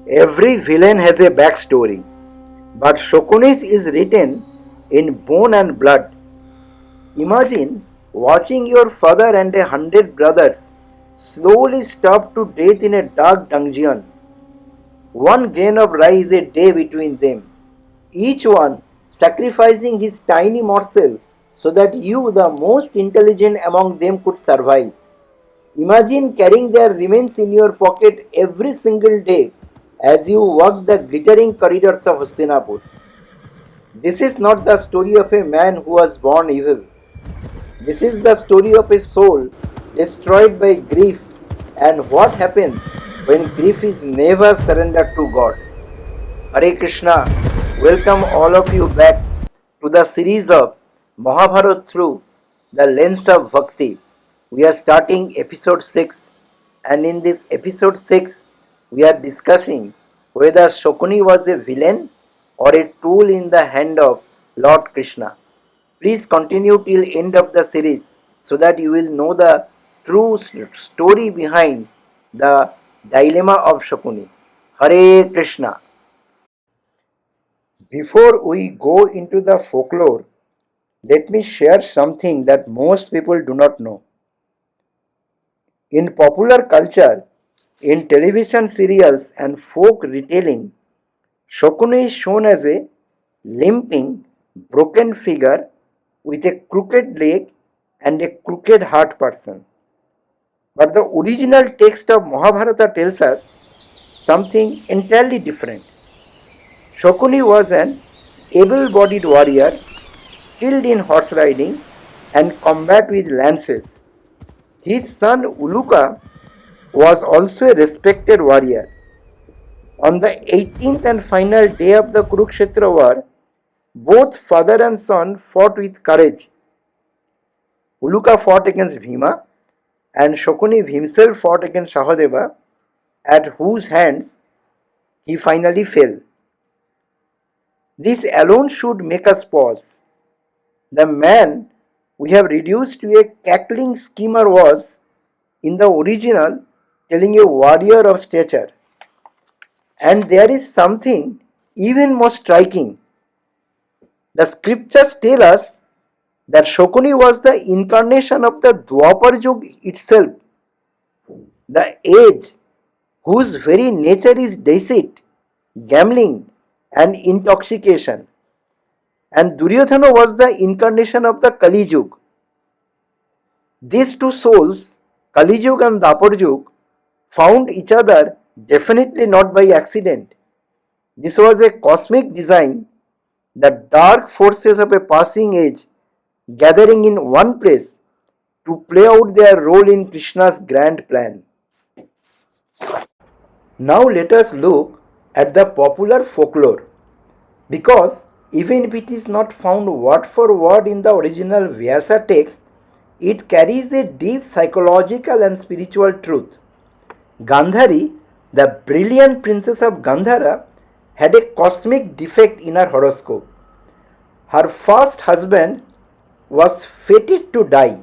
Every villain has a backstory, but Shakuni's is written in bone and blood. Imagine watching your father and 100 brothers slowly starve to death in a dark dungeon. One grain of rice a day between them, each one sacrificing his tiny morsel so that you, the most intelligent among them, could survive. Imagine carrying their remains in your pocket every single day as you walk the glittering corridors of Hastinapur. This is not the story of a man who was born evil. This is the story of a soul destroyed by grief and what happens when grief is never surrendered to God. Hare Krishna, welcome all of you back to the series of Mahabharata through the lens of Bhakti. We are starting episode 6, and in this episode 6 we are discussing whether Shakuni was a villain or a tool in the hand of Lord Krishna. Please continue till end of the series so that you will know the true story behind the dilemma of Shakuni. Hare Krishna. Before we go into the folklore, let me share something that most people do not know. In popular culture, in television serials and folk retelling, Shakuni is shown as a limping, broken figure with a crooked leg and a crooked heart person. But the original text of Mahabharata tells us something entirely different. Shakuni was an able-bodied warrior, skilled in horse riding and combat with lances. His son Uluka was also a respected warrior. On the 18th and final day of the Kurukshetra war, both father and son fought with courage. Uluka fought against Bhima and Shakuni himself fought against Sahadeva, at whose hands he finally fell. This alone should make us pause. The man we have reduced to a cackling schemer was, in the original, telling a warrior of stature. And there is something even more striking. The scriptures tell us that Shakuni was the incarnation of the Dwapar Yuga itself, the age whose very nature is deceit, gambling, and intoxication. And Duryodhana was the incarnation of the Kali Yuga. These two souls, Kali Yuga and Dwapar Yuga, found each other definitely not by accident. This was a cosmic design, the dark forces of a passing age gathering in one place to play out their role in Krishna's grand plan. Now let us look at the popular folklore, because even if it is not found word for word in the original Vyasa text, it carries a deep psychological and spiritual truth. Gandhari, the brilliant princess of Gandhara, had a cosmic defect in her horoscope. Her first husband was fated to die.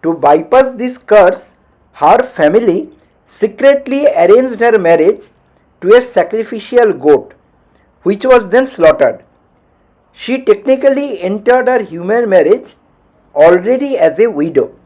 To bypass this curse, her family secretly arranged her marriage to a sacrificial goat, which was then slaughtered. She technically entered her human marriage already as a widow.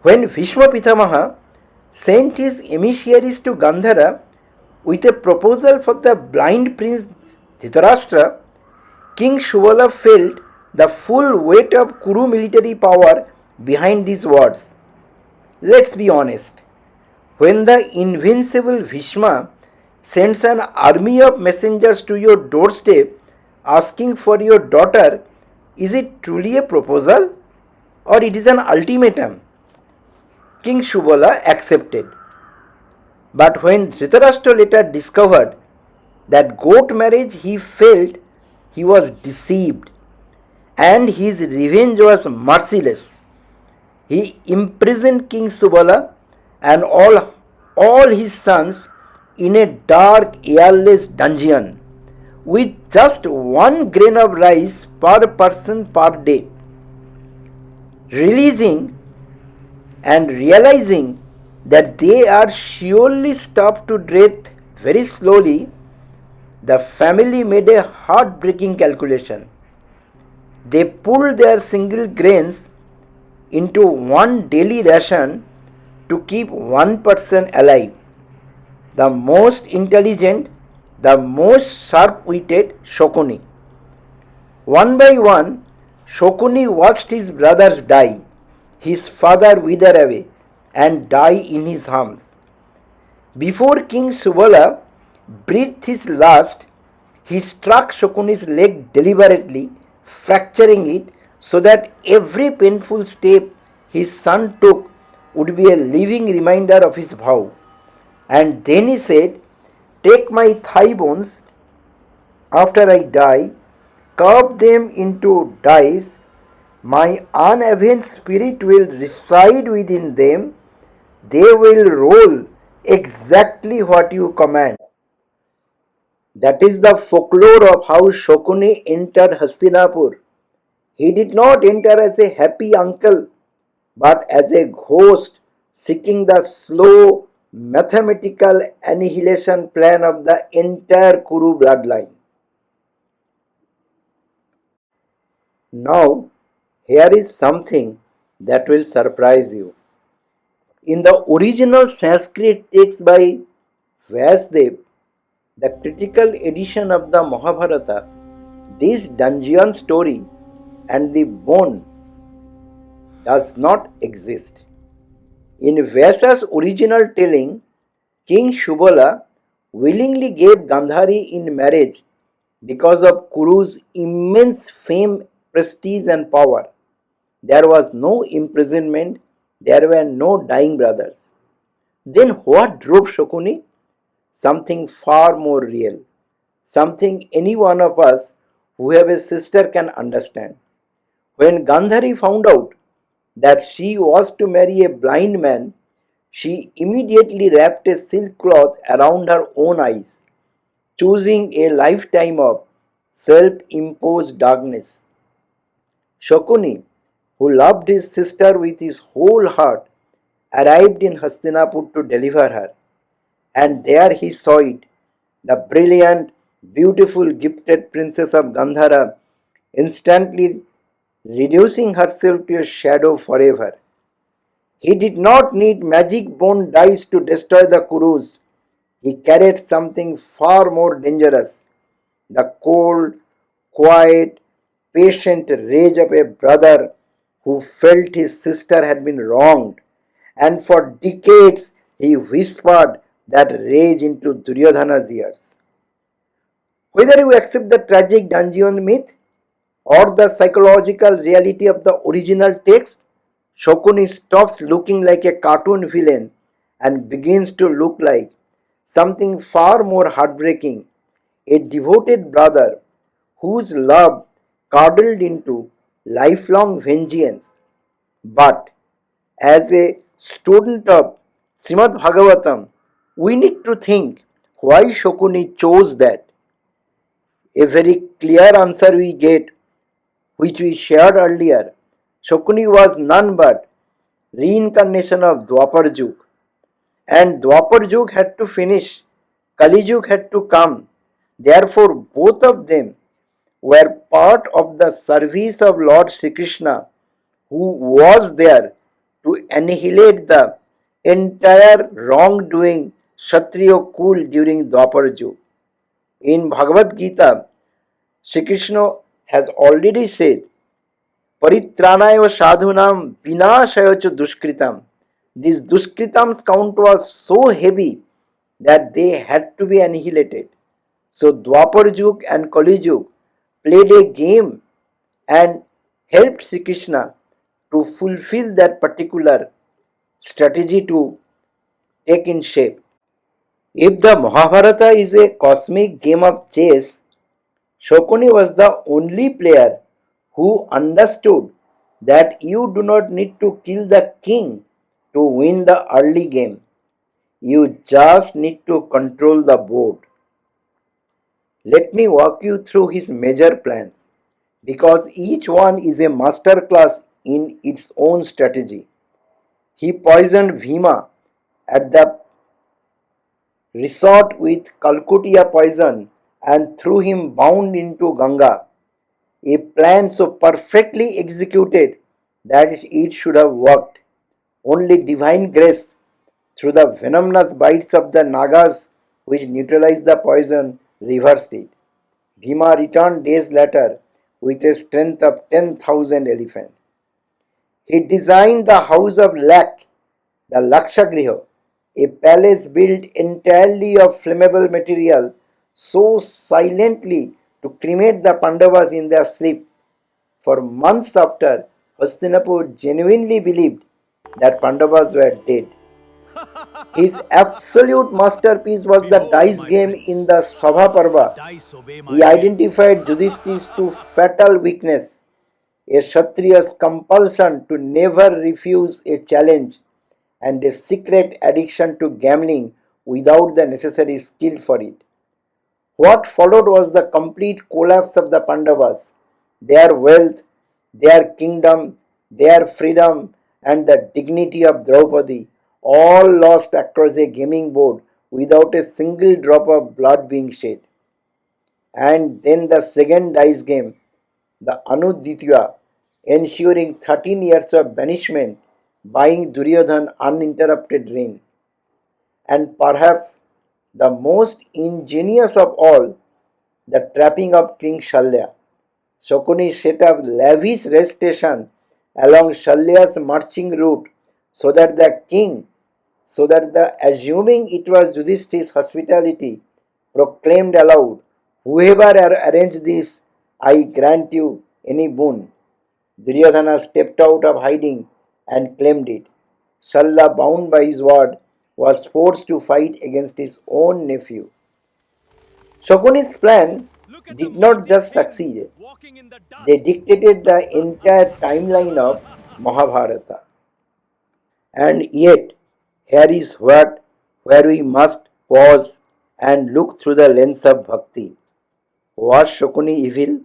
When Bhishma Pitamaha sent his emissaries to Gandhara with a proposal for the blind prince Dhritarashtra, King Subala felt the full weight of Kuru military power behind these words. Let's be honest. When the invincible Bhishma sends an army of messengers to your doorstep asking for your daughter, is it truly a proposal or it is an ultimatum? King Subala accepted. But when Dhritarashtra later discovered that goat marriage, he felt he was deceived and his revenge was merciless. He imprisoned King Subala and all his sons in a dark, airless dungeon with just 1 grain of rice per person per day. Releasing and realizing that they are surely starved to death Very slowly, the family made a heartbreaking calculation. They pulled their single grains into one daily ration to keep one person alive. The most intelligent, the most sharp witted Shakuni. One by one, Shakuni watched his brothers die, his father wither away and die in his arms. Before King Subala breathed his last, he struck Shakuni's leg deliberately, fracturing it so that every painful step his son took would be a living reminder of his vow. And then he said, "Take my thigh bones after I die, carve them into dice. My unavenged spirit will reside within them. They will roll exactly what you command." That is the folklore of how Shakuni entered Hastinapur. He did not enter as a happy uncle, but as a ghost seeking the slow mathematical annihilation plan of the entire Kuru bloodline. Now, here is something that will surprise you. In the original Sanskrit text by Vyasa, the critical edition of the Mahabharata, this dungeon story and the bone does not exist. In Vyasa's original telling, King Shubala willingly gave Gandhari in marriage because of Kuru's immense fame, prestige, and power. There was no imprisonment, there were no dying brothers. Then what drove Shakuni? Something far more real, something any one of us who have a sister can understand. When Gandhari found out that she was to marry a blind man, she immediately wrapped a silk cloth around her own eyes, choosing a lifetime of self imposed darkness. Shakuni, who loved his sister with his whole heart, arrived in Hastinapur to deliver her, and there he saw it, the brilliant, beautiful, gifted princess of Gandhara, instantly reducing herself to a shadow forever. He did not need magic bone dice to destroy the Kurus. He carried something far more dangerous, the cold, quiet, patient rage of a brother who felt his sister had been wronged, and for decades he whispered that rage into Duryodhana's ears. Whether you accept the tragic dungeon myth or the psychological reality of the original text, Shakuni stops looking like a cartoon villain and begins to look like something far more heartbreaking, a devoted brother whose love curdled into lifelong vengeance. But as a student of Srimad Bhagavatam, we need to think why Shakuni chose that. A very clear answer we get, which we shared earlier. Shakuni was none but reincarnation of Dwapar Yug, and Dwapar Yug had to finish. Kali Yug had to come. Therefore, both of them were part of the service of Lord Sri Krishna, who was there to annihilate the entire wrongdoing Kshatriya Kul during Dwapar Yug. In Bhagavad Gita, Sri Krishna has already said, Paritranayo sadhunam vinashayo cha dushkritam. This dushkritam's count was so heavy that they had to be annihilated. So Dwapar Yug and Kali Yug played a game and helped Sri Krishna to fulfill that particular strategy to take in shape. If the Mahabharata is a cosmic game of chess, Shakuni was the only player who understood that you do not need to kill the king to win the early game. You just need to control the board. Let me walk you through his major plans because each one is a masterclass in its own strategy. He poisoned Bhima at the resort with Calcutta poison and threw him bound into Ganga, a plan so perfectly executed that it should have worked. Only divine grace through the venomous bites of the Nagas which neutralized the poison reversed it. Bhima returned days later with a strength of 10,000 elephants. He designed the house of Lak, the Lakshagriha, a palace built entirely of flammable material so silently to cremate the Pandavas in their sleep. For months after, Hastinapur genuinely believed that Pandavas were dead. His absolute masterpiece was the Behold, dice my game in prince. the Sabha The Parva. dice obey He my will. identified Yudhishthir's two fatal weaknesses, a Kshatriya's compulsion to never refuse a challenge and a secret addiction to gambling without the necessary skill for it. What followed was the complete collapse of the Pandavas. Their wealth, their kingdom, their freedom, and the dignity of Draupadi all lost across a gaming board without a single drop of blood being shed. And then the second dice game, the Anuditya, ensuring 13 years of banishment, buying Duryodhana uninterrupted reign. And perhaps the most ingenious of all, the trapping of King Shalya. Shakuni set up lavish rest station along Shalya's marching route so that the king, assuming it was Yudhishthir's hospitality, proclaimed aloud, "Whoever arranged this, I grant you any boon." Duryodhana stepped out of hiding and claimed it. Shalya, bound by his word, was forced to fight against his own nephew. Shakuni's plan Look at the did not mighty just kings succeed, walking in the they dust. dictated the entire timeline of Mahabharata. And yet, here is where we must pause and look through the lens of bhakti. Was Shakuni evil?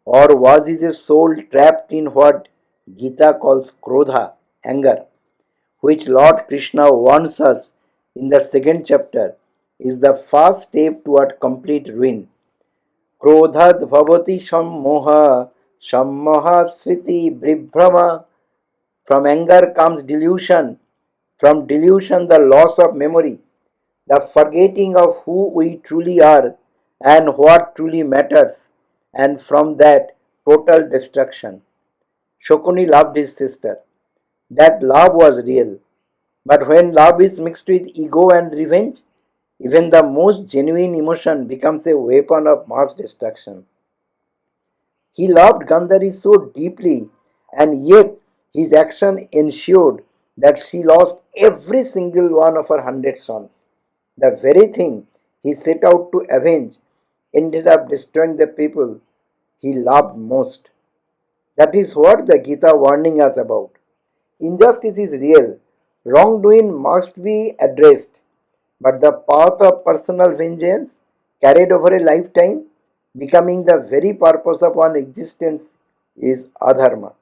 Or was his soul trapped in what Gita calls Krodha, anger, which Lord Krishna warns us in the second chapter is the first step toward complete ruin. क्रोधाद् भवति सम्मोह, सम्मोहाश्रिति विभ्रम. From anger comes delusion, from delusion the loss of memory, the forgetting of who we truly are and what truly matters, and from that total destruction. Shokuni loved his sister. That love was real. But when love is mixed with ego and revenge, even the most genuine emotion becomes a weapon of mass destruction. He loved Gandhari so deeply, and yet his action ensured that she lost every single one of her 100 sons. The very thing he set out to avenge ended up destroying the people he loved most. That is what the Gita warning us about. Injustice is real, wrongdoing must be addressed, but the path of personal vengeance carried over a lifetime, becoming the very purpose of one existence, is adharma.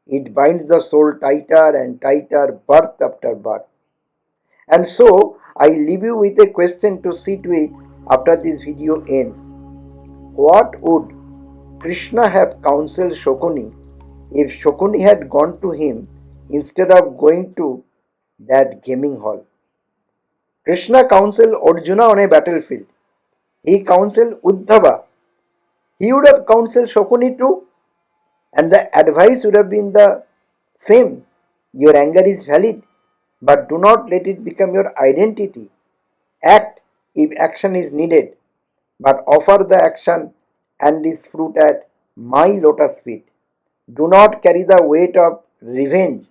It binds the soul tighter and tighter, birth after birth. And so, I leave you with a question to sit with after this video ends. What would Krishna have counseled Shakuni if Shakuni had gone to him instead of going to that gaming hall? Krishna counseled Arjuna on a battlefield. He counseled Uddhava. He would have counseled Shakuni too, and the advice would have been the same. Your anger is valid, but do not let it become your identity. Act if action is needed, but offer the action and its fruit at my lotus feet. Do not carry the weight of revenge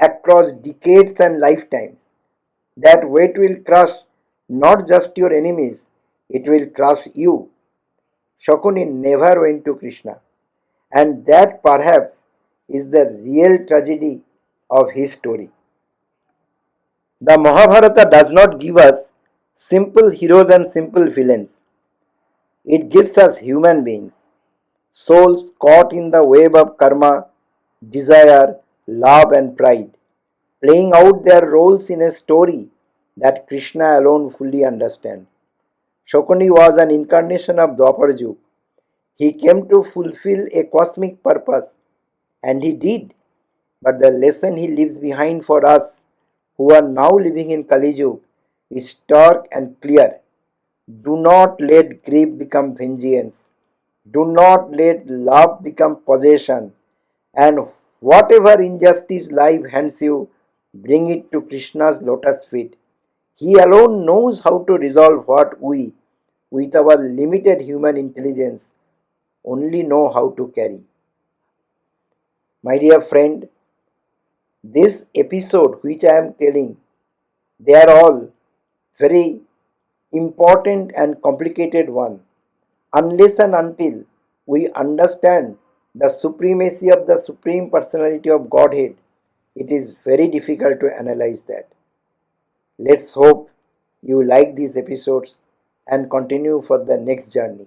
across decades and lifetimes. That weight will crush not just your enemies, it will crush you. Shakuni never went to Krishna, and that perhaps is the real tragedy of his story. The Mahabharata does not give us simple heroes and simple villains. It gives us human beings, souls caught in the web of karma, desire, love, and pride, playing out their roles in a story that Krishna alone fully understands. Shakuni was an incarnation of Dwapar Yuga. He came to fulfill a cosmic purpose, and he did. But the lesson he leaves behind for us who are now living in Kali Yuga is stark and clear. Do not let grief become vengeance. Do not let love become possession. And whatever injustice life hands you, bring it to Krishna's lotus feet. He alone knows how to resolve what we, with our limited human intelligence, only know how to carry. My dear friend, this episode which I am telling, they are all very important and complicated one. Unless and until we understand the supremacy of the Supreme Personality of Godhead, it is very difficult to analyze that. Let's hope you like these episodes and continue for the next journey.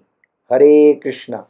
Hare Krishna.